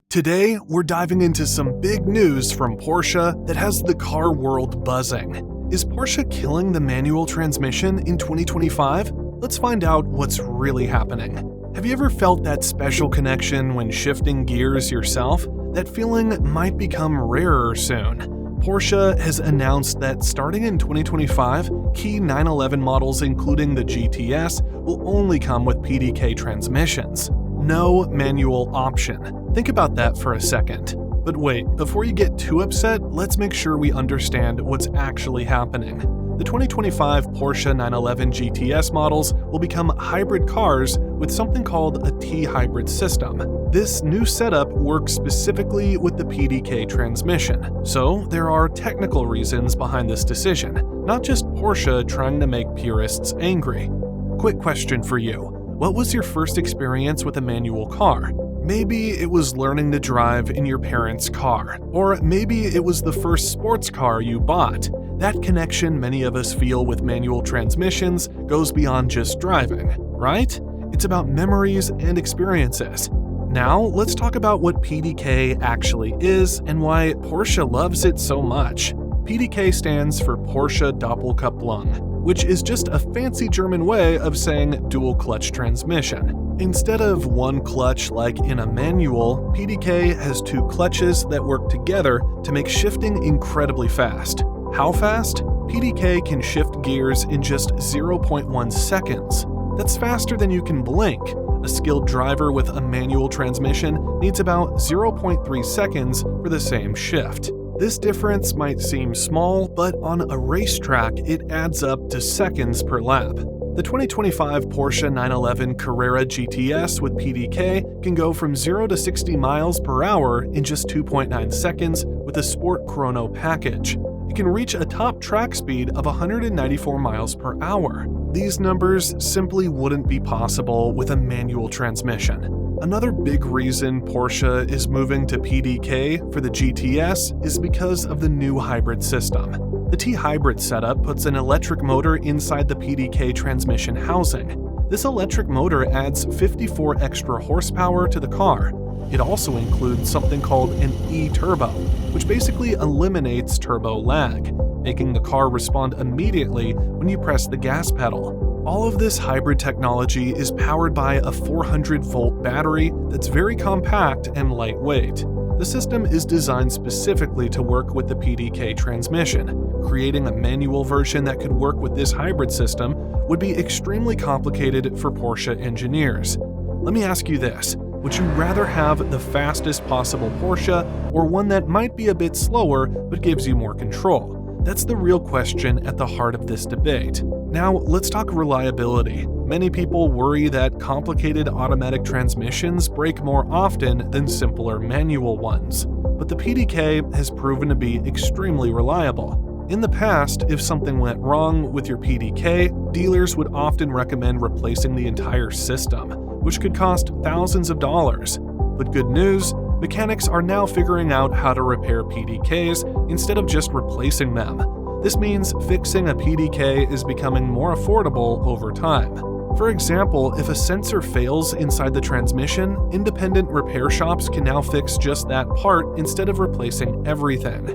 Today, we're diving into some big news from Porsche that has the car world buzzing. Is Porsche killing the manual transmission in 2025? Let's find out what's really happening. Have you ever felt that special connection when shifting gears yourself? That feeling might become rarer soon. Porsche has announced that starting in 2025, key 911 models including the GTS will only come with PDK transmissions. No manual option. Think about that for a second. But wait, before you get too upset, let's make sure we understand what's actually happening. The 2025 Porsche 911 GTS models will become hybrid cars with something called a T-hybrid system. This new setup works specifically with the PDK transmission, so there are technical reasons behind this decision, not just Porsche trying to make purists angry. Quick question for you. What was your first experience with a manual car? Maybe it was learning to drive in your parents' car, or maybe it was the first sports car you bought. That connection many of us feel with manual transmissions goes beyond just driving, right? It's about memories and experiences. Now, let's talk about what PDK actually is and why Porsche loves it so much. PDK stands for Porsche Doppelkupplung, which is just a fancy German way of saying dual clutch transmission. Instead of one clutch like in a manual, PDK has two clutches that work together to make shifting incredibly fast. How fast? PDK can shift gears in just 0.1 seconds. That's faster than you can blink. A skilled driver with a manual transmission needs about 0.3 seconds for the same shift. This difference might seem small, but on a racetrack, it adds up to seconds per lap. The 2025 Porsche 911 Carrera GTS with PDK can go from 0 to 60 miles per hour in just 2.9 seconds with a Sport Chrono package. It can reach a top track speed of 194 miles per hour. These numbers simply wouldn't be possible with a manual transmission. Another big reason Porsche is moving to PDK for the GTS is because of the new hybrid system. The T-hybrid setup puts an electric motor inside the PDK transmission housing. This electric motor adds 54 extra horsepower to the car. It also includes something called an e-turbo, which basically eliminates turbo lag, making the car respond immediately when you press the gas pedal. All of this hybrid technology is powered by a 400-volt battery that's very compact and lightweight. The system is designed specifically to work with the PDK transmission. Creating a manual version that could work with this hybrid system would be extremely complicated for Porsche engineers. Let me ask you this. Would you rather have the fastest possible Porsche or one that might be a bit slower but gives you more control? That's the real question at the heart of this debate. Now, let's talk reliability. Many people worry that complicated automatic transmissions break more often than simpler manual ones. But the PDK has proven to be extremely reliable. In the past, if something went wrong with your PDK, dealers would often recommend replacing the entire system, which could cost thousands of dollars. But good news, mechanics are now figuring out how to repair PDKs instead of just replacing them. This means fixing a PDK is becoming more affordable over time. For example, if a sensor fails inside the transmission, independent repair shops can now fix just that part instead of replacing everything.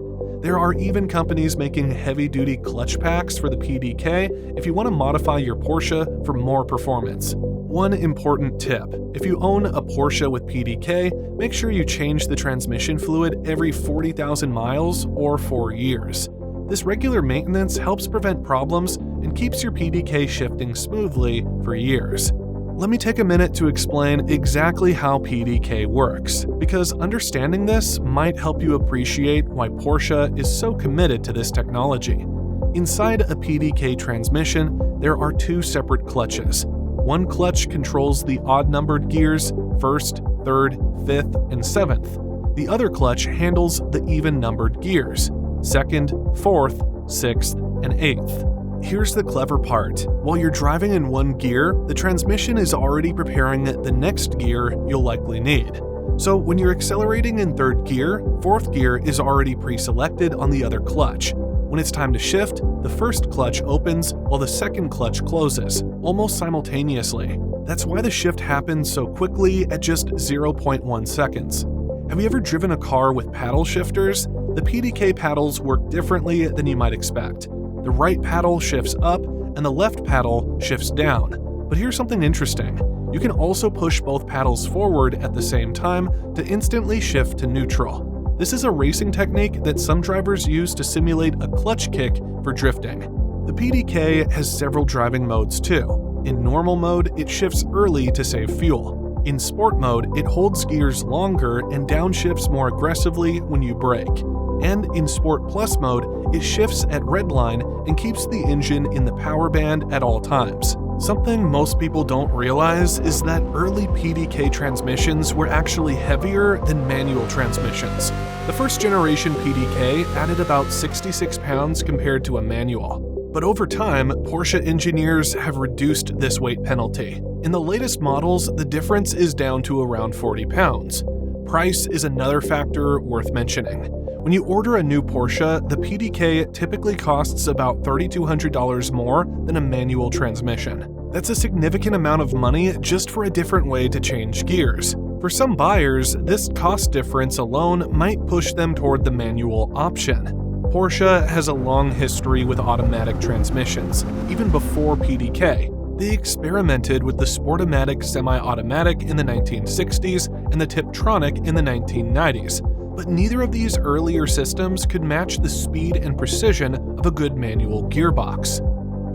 There are even companies making heavy-duty clutch packs for the PDK if you want to modify your Porsche for more performance. One important tip: if you own a Porsche with PDK, make sure you change the transmission fluid every 40,000 miles or 4 years. This regular maintenance helps prevent problems and keeps your PDK shifting smoothly for years. Let me take a minute to explain exactly how PDK works, because understanding this might help you appreciate why Porsche is so committed to this technology. Inside a PDK transmission, there are two separate clutches. One clutch controls the odd-numbered gears, 1st, 3rd, 5th, and 7th. The other clutch handles the even-numbered gears, 2nd, 4th, 6th, and 8th. Here's the clever part. While you're driving in one gear, the transmission is already preparing the next gear you'll likely need. So when you're accelerating in 3rd gear, 4th gear is already pre-selected on the other clutch. When it's time to shift, the 1st clutch opens while the 2nd clutch closes, almost simultaneously. That's why the shift happens so quickly at just 0.1 seconds. Have you ever driven a car with paddle shifters? The PDK paddles work differently than you might expect. The right paddle shifts up and the left paddle shifts down. But here's something interesting. You can also push both paddles forward at the same time to instantly shift to neutral. This is a racing technique that some drivers use to simulate a clutch kick for drifting. The PDK has several driving modes too. In normal mode, it shifts early to save fuel. In sport mode, it holds gears longer and downshifts more aggressively when you brake. And in Sport Plus mode, it shifts at redline and keeps the engine in the power band at all times. Something most people don't realize is that early PDK transmissions were actually heavier than manual transmissions. The first generation PDK added about 66 pounds compared to a manual. But over time, Porsche engineers have reduced this weight penalty. In the latest models, the difference is down to around 40 pounds. Price is another factor worth mentioning. When you order a new Porsche, the PDK typically costs about $3,200 more than a manual transmission. That's a significant amount of money just for a different way to change gears. For some buyers, this cost difference alone might push them toward the manual option. Porsche has a long history with automatic transmissions, even before PDK. They experimented with the Sportomatic semi-automatic in the 1960s and the Tiptronic in the 1990s. But neither of these earlier systems could match the speed and precision of a good manual gearbox.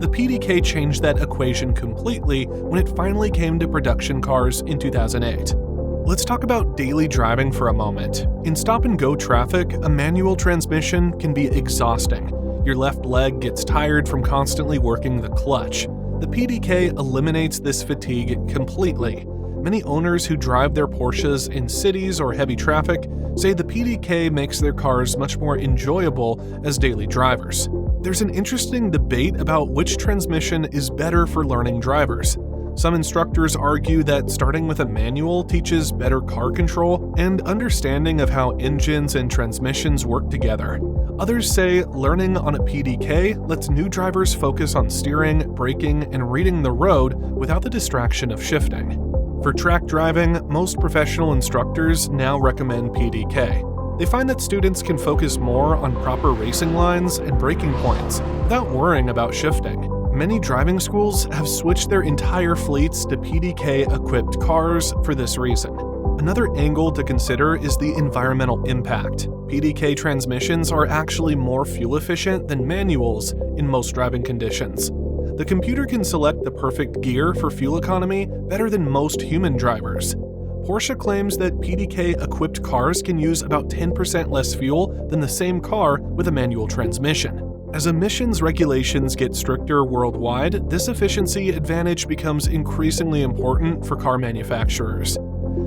The PDK changed that equation completely when it finally came to production cars in 2008. Let's talk about daily driving for a moment. In stop-and-go traffic, a manual transmission can be exhausting. Your left leg gets tired from constantly working the clutch. The PDK eliminates this fatigue completely. Many owners who drive their Porsches in cities or heavy traffic say the PDK makes their cars much more enjoyable as daily drivers. There's an interesting debate about which transmission is better for learning drivers. Some instructors argue that starting with a manual teaches better car control and understanding of how engines and transmissions work together. Others say learning on a PDK lets new drivers focus on steering, braking, and reading the road without the distraction of shifting. For track driving, most professional instructors now recommend PDK. They find that students can focus more on proper racing lines and braking points without worrying about shifting. Many driving schools have switched their entire fleets to PDK-equipped cars for this reason. Another angle to consider is the environmental impact. PDK transmissions are actually more fuel efficient than manuals in most driving conditions. The computer can select the perfect gear for fuel economy better than most human drivers. Porsche claims that PDK-equipped cars can use about 10% less fuel than the same car with a manual transmission. As emissions regulations get stricter worldwide, this efficiency advantage becomes increasingly important for car manufacturers.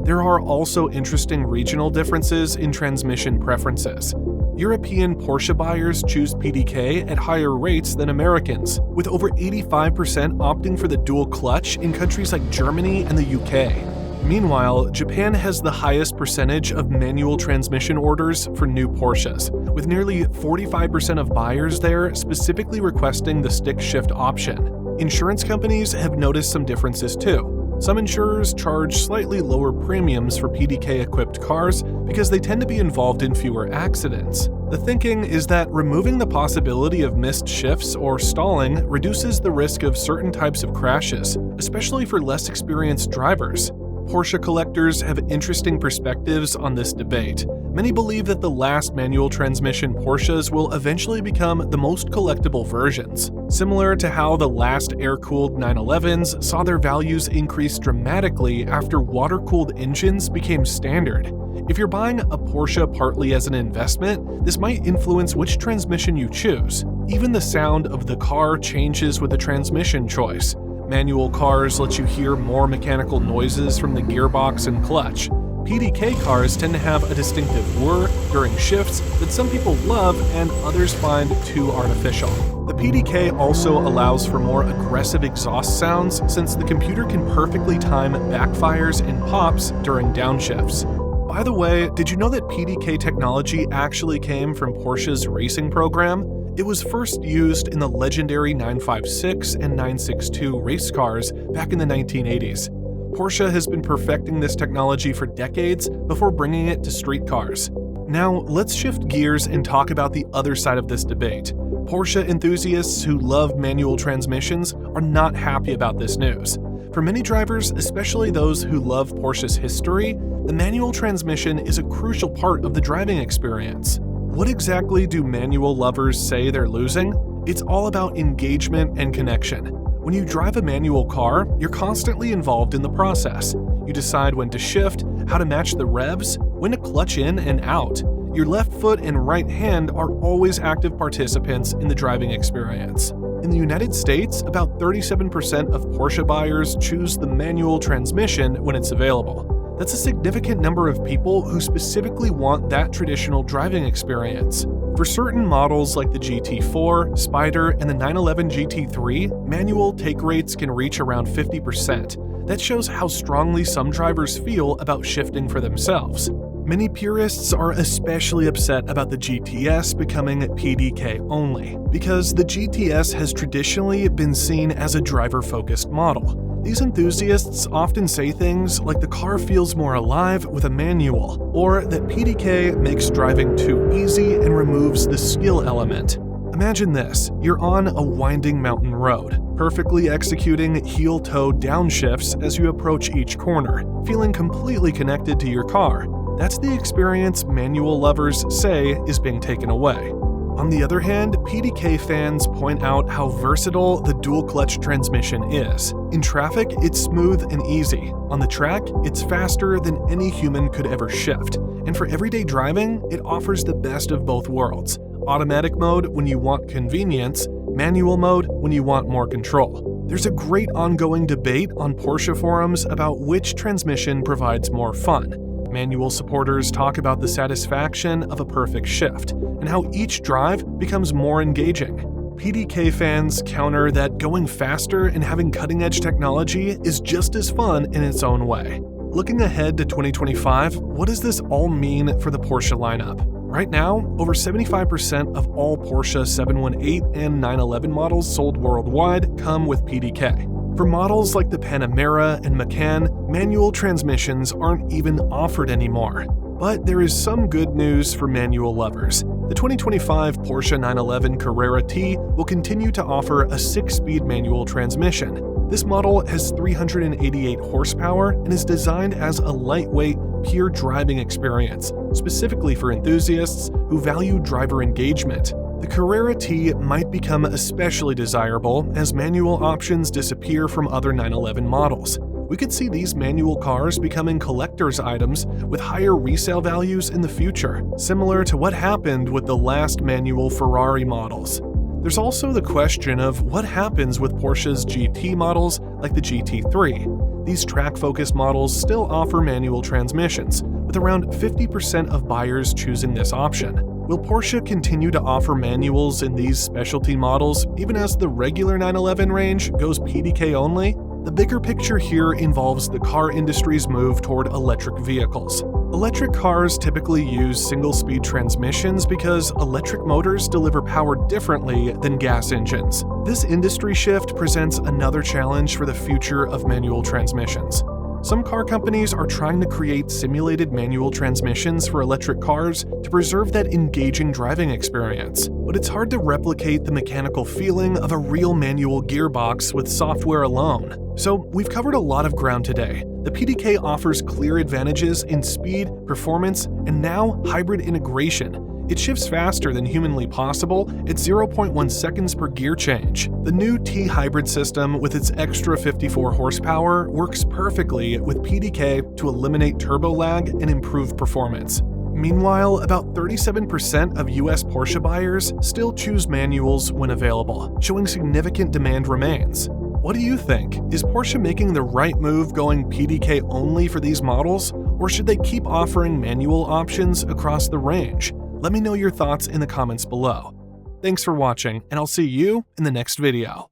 There are also interesting regional differences in transmission preferences. European Porsche buyers choose PDK at higher rates than Americans, with over 85% opting for the dual clutch in countries like Germany and the UK. Meanwhile, Japan has the highest percentage of manual transmission orders for new Porsches, with nearly 45% of buyers there specifically requesting the stick shift option. Insurance companies have noticed some differences too. Some insurers charge slightly lower premiums for PDK-equipped cars because they tend to be involved in fewer accidents. The thinking is that removing the possibility of missed shifts or stalling reduces the risk of certain types of crashes, especially for less experienced drivers. Porsche collectors have interesting perspectives on this debate. Many believe that the last manual transmission Porsches will eventually become the most collectible versions, similar to how the last air-cooled 911s saw their values increase dramatically after water-cooled engines became standard. If you're buying a Porsche partly as an investment, this might influence which transmission you choose. Even the sound of the car changes with the transmission choice. Manual cars let you hear more mechanical noises from the gearbox and clutch. PDK cars tend to have a distinctive whir during shifts that some people love and others find too artificial. The PDK also allows for more aggressive exhaust sounds since the computer can perfectly time backfires and pops during downshifts. By the way, did you know that PDK technology actually came from Porsche's racing program? It was first used in the legendary 956 and 962 race cars back in the 1980s. Porsche has been perfecting this technology for decades before bringing it to street cars. Now, let's shift gears and talk about the other side of this debate. Porsche enthusiasts who love manual transmissions are not happy about this news. For many drivers, especially those who love Porsche's history, the manual transmission is a crucial part of the driving experience. What exactly do manual lovers say they're losing? It's all about engagement and connection. When you drive a manual car, you're constantly involved in the process. You decide when to shift, how to match the revs, when to clutch in and out. Your left foot and right hand are always active participants in the driving experience. In the United States, about 37% of Porsche buyers choose the manual transmission when it's available. That's a significant number of people who specifically want that traditional driving experience. For certain models like the GT4, Spider, and the 911 GT3, manual take rates can reach around 50%. That shows how strongly some drivers feel about shifting for themselves. Many purists are especially upset about the GTS becoming PDK only, because the GTS has traditionally been seen as a driver-focused model. These enthusiasts often say things like the car feels more alive with a manual, or that PDK makes driving too easy and removes the skill element. Imagine this, you're on a winding mountain road, perfectly executing heel-toe downshifts as you approach each corner, feeling completely connected to your car. That's the experience manual lovers say is being taken away. On the other hand, PDK fans point out how versatile the dual-clutch transmission is. In traffic, it's smooth and easy. On the track, it's faster than any human could ever shift. And for everyday driving, it offers the best of both worlds. Automatic mode when you want convenience, manual mode when you want more control. There's a great ongoing debate on Porsche forums about which transmission provides more fun. Manual supporters talk about the satisfaction of a perfect shift, and how each drive becomes more engaging. PDK fans counter that going faster and having cutting-edge technology is just as fun in its own way. Looking ahead to 2025, what does this all mean for the Porsche lineup? Right now, over 75% of all Porsche 718 and 911 models sold worldwide come with PDK. For models like the Panamera and Macan, manual transmissions aren't even offered anymore. But there is some good news for manual lovers. The 2025 Porsche 911 Carrera T will continue to offer a 6-speed manual transmission. This model has 388 horsepower and is designed as a lightweight, pure driving experience, specifically for enthusiasts who value driver engagement. The Carrera T might become especially desirable as manual options disappear from other 911 models. We could see these manual cars becoming collector's items with higher resale values in the future, similar to what happened with the last manual Ferrari models. There's also the question of what happens with Porsche's GT models like the GT3. These track-focused models still offer manual transmissions, with around 50% of buyers choosing this option. Will Porsche continue to offer manuals in these specialty models even as the regular 911 range goes PDK only? The bigger picture here involves the car industry's move toward electric vehicles. Electric cars typically use single-speed transmissions because electric motors deliver power differently than gas engines. This industry shift presents another challenge for the future of manual transmissions. Some car companies are trying to create simulated manual transmissions for electric cars to preserve that engaging driving experience. But it's hard to replicate the mechanical feeling of a real manual gearbox with software alone. So we've covered a lot of ground today. The PDK offers clear advantages in speed, performance, and now hybrid integration. It shifts faster than humanly possible at 0.1 seconds per gear change. The new T-hybrid system with its extra 54 horsepower works perfectly with PDK to eliminate turbo lag and improve performance. Meanwhile, about 37% of US Porsche buyers still choose manuals when available, showing significant demand remains. What do you think? Is Porsche making the right move going PDK only for these models, or should they keep offering manual options across the range? Let me know your thoughts in the comments below. Thanks for watching, and I'll see you in the next video.